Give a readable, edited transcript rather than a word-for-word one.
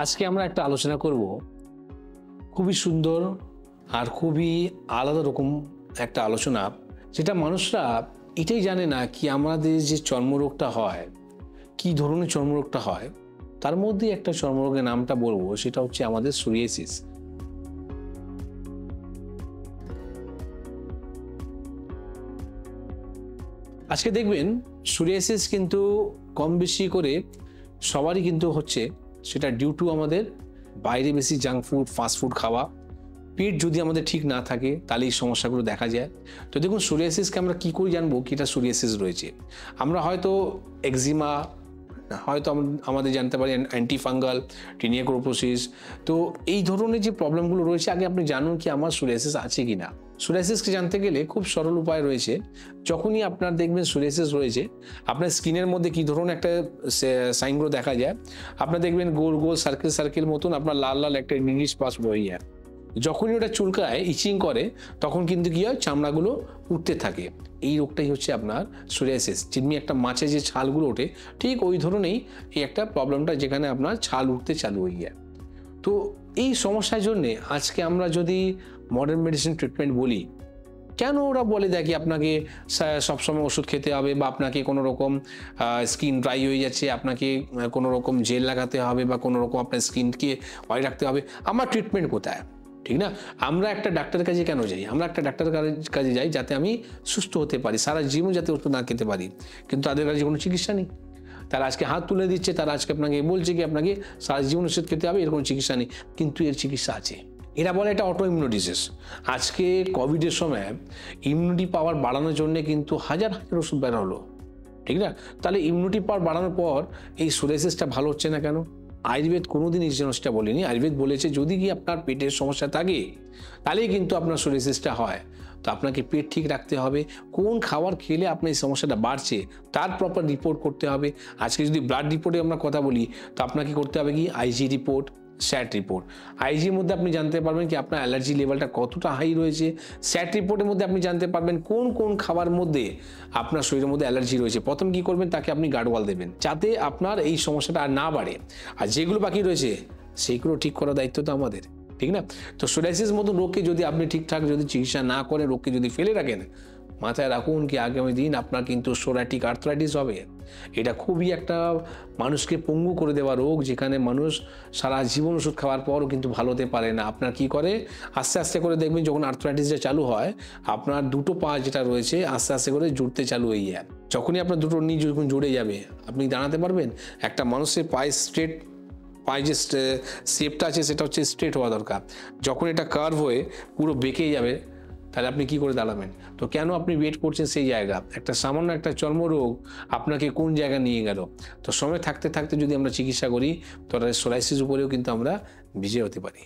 আজকে আমরা একটা আলোচনা করব খুবই সুন্দর আর খুবই আলাদা রকম একটা আলোচনা, যেটা মানুষরা এটাই জানে না কি আমাদের যে চর্মরোগটা হয়, কি ধরনের চর্মরোগটা হয়। তার মধ্যে একটা চর্মরোগের নামটা বলবো, সেটা হচ্ছে আমাদের সোরিয়াসিস। আজকে দেখবেন সোরিয়াসিস কিন্তু কম বেশি করে সবারই কিন্তু হচ্ছে, সেটা ডিউ টু আমাদের বাইরে বেশি জাঙ্ক ফুড, ফাস্ট ফুড খাওয়া। পেট যদি আমাদের ঠিক না থাকে তাহলে এই সমস্যাগুলো দেখা যায়। তো দেখুন, সোরিয়াসিসকে আমরা কী করে জানবো কি এটা সোরিয়াসিস রয়েছে? আমরা হয়তো এক্সিমা, হয়তো আমাদের জানতে পারি অ্যান্টিফাঙ্গাল, টিনিয়াক্রোপোসিস। তো এই ধরনের যে প্রবলেমগুলো রয়েছে, আগে আপনি জানুন কি আমার সোরিয়াসিস আছে কি না। সোরিয়াসিসকে জানতে গেলে খুব সরল উপায় রয়েছে। যখনই আপনার দেখবেন সোরিয়াসিস রয়েছে, আপনার স্কিনের মধ্যে কী ধরনের একটা সাইনগুলো দেখা যায়, আপনার দেখবেন গোল গোল সার্কেল সার্কেল মতন আপনার লাল লাল একটা নীল স্পট হয়ে যায়। যখনই ওটা চুলকায়, ইচিং করে, তখন কিন্তু কী হয়, চামড়াগুলো উঠতে থাকে। এই রোগটাই হচ্ছে আপনার সোরিয়াসিস। যেমনি একটা মাছের যে ছালগুলো ওঠে, ঠিক ওই ধরনেরই এই একটা প্রবলেমটা, যেখানে আপনার ছাল উঠতে চালু হয়ে যায়। তো এই সমস্যার জন্যে আজকে আমরা যদি মডার্ন মেডিসিন ট্রিটমেন্ট বলি, কেন ওরা বলে দেয় কি আপনাকে সবসময় ওষুধ খেতে হবে, বা আপনাকে কোনো রকম স্কিন ড্রাই হয়ে যাচ্ছে, আপনাকে কোনো রকম জেল লাগাতে হবে, বা কোনো রকম আপনার স্কিনকে অয়েল রাখতে হবে। আমার ট্রিটমেন্ট কোথায়? ঠিক না? আমরা একটা ডাক্তারের কাছে কেন যাই? আমরা একটা ডাক্তারের কাছে যাই যাতে আমি সুস্থ হতে পারি, সারা জীবন যাতে ওষুধ না খেতে পারি। কিন্তু তাদের কাছে কোনো চিকিৎসা নেই। তারা আজকে হাত তুলে দিচ্ছে, তারা আজকে আপনাকে বলছে কি আপনাকে সারা জীবন ওষুধ খেতে হবে, এর কোনো চিকিৎসা নেই। কিন্তু এর চিকিৎসা আছে। এরা বলে এটা অটো ইমিউনো ডিজিজ। আজকে কোভিডের সময় ইমিউনিটি পাওয়ার বাড়ানোর জন্য কিন্তু হাজার হাজার ওষুধ বের হলো, ঠিক না? তাহলে ইমিউনিটি পাওয়ার বাড়ানোর পর এই সোরিয়াসিসটা ভালো হচ্ছে না কেন? আয়ুর্বেদ কোনোদিন এই জিনিসটা বলেনি। আয়ুর্বেদ বলেছে যদি কি আপনার পেটের সমস্যা থাকে তাহলেই কিন্তু আপনার সোরিয়াসিসটা হয়। তো আপনাকে পেট ঠিক রাখতে হবে, কোন খাবার খেলে আপনার এই সমস্যাটা বাড়ছে তার প্রপার রিপোর্ট করতে হবে। আজকে যদি ব্লাড রিপোর্টে আমরা কথা বলি, তো আপনাকে করতে হবে কি আইজি রিপোর্ট, স্যাট রিপোর্ট। আইজির মধ্যে আপনি জানতে পারবেন কি আপনার অ্যালার্জি লেভেলটা কতটা হাই রয়েছে। স্যাট রিপোর্টের মধ্যে আপনি জানতে পারবেন কোন কোন খাবার মধ্যে আপনার শরীরের মধ্যে অ্যালার্জি রয়েছে। প্রথম কি করবেন, তাকে আপনি গার্ডওয়াল দেবেন যাতে আপনার এই সমস্যাটা আর না বাড়ে। আর যেগুলো বাকি রয়েছে সেইগুলো ঠিক করার দায়িত্ব তো আমাদের, ঠিক না? তো সোরিয়াসিস মতো রোগকে যদি আপনি ঠিকঠাক যদি চিকিৎসা না করে রোগকে যদি ফেলে রাখেন, মাথায় রাখুন কি আগামী দিন আপনার কিন্তু সোরাটিক আর্থ্রাইটিস হবে। এটা খুবই একটা মানুষকে পঙ্গু করে দেওয়া রোগ, যেখানে মানুষ সারা জীবন ওষুধ খাওয়ার পরও কিন্তু ভালো হতে পারে না। আপনার কি করে, আস্তে আস্তে করে দেখবেন যখন আর্থ্রাইটিসটা চালু হয়, আপনার দুটো পা যেটা রয়েছে আস্তে আস্তে করে জুড়তে চালু হয়ে যায়। যখনই আপনার দুটো নি যখন জুড়ে যাবে, আপনি দাঁড়াতে পারবেন। একটা মানুষের পায়ে স্ট্রেট, পায়ে যে শেপটা আছে সেটা হচ্ছে স্ট্রেট হওয়া দরকার। যখন এটা কার্ভ হয়ে পুরো বেঁকে যাবে, তাহলে আপনি কি করে দাঁড়াবেন? তো কেন আপনি ওয়েট করছেন সেই জায়গা? একটা সামান্য একটা চর্মরোগ আপনাকে কোন জায়গায় নিয়ে গেল? তো সময় থাকতে থাকতে যদি আমরা চিকিৎসা করি, তাহলে সোরাইসিস উপরেও কিন্তু আমরা বিজয় হতে পারি।